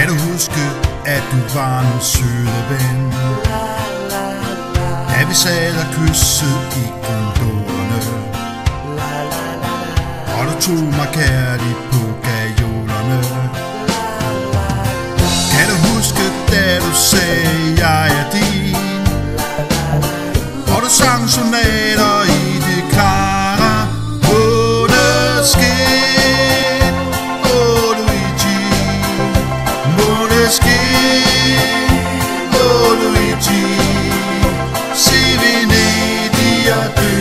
Kan du huske, at du var min søde ven? Da vi sad og kyssede i gondolerne, og du tog mig kærligt på gajolerne. Kan du huske, da du sagde, jeg er din, og du sang sonater i det klare måneskin? Åh Luigi, måneskin. Åh Luigi, se Venedig og dø.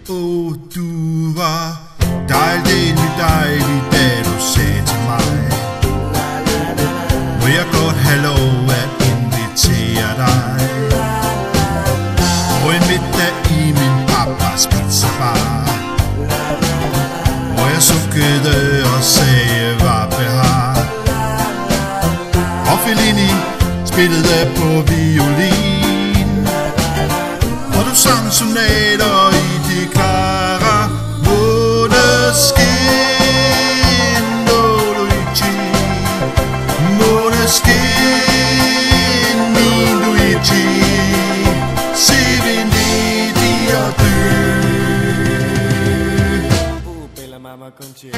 Åh, du var dejlig, dejlig, da du sagde til mig, må jeg godt have lov at invitere dig på en middag i min papas pizzabar, hvor jeg sukkede og sagde, var behag. Og Fellini spillede på violin, og du sang sonater i det klare måneskin. Åh Luigi, måneskin, min Luigi, se Venedig og dø. Bella mamma contigo.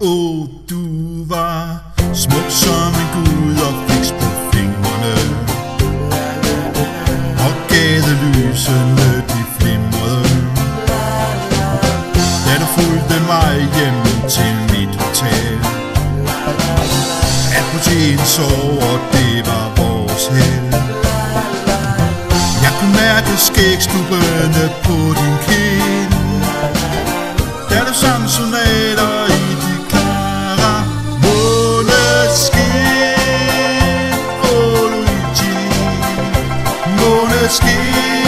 Åh, du var smuk som en gud og fiks på fingrene, og gadelysene de flimrede, da du fulgte mig hjem til mit hotel. At portieren sov, og det var vores held. Jeg kunne mærke skægstubbene på din kind, da du sang sonater i de klare måneskin. Åh Luigi, måneskin.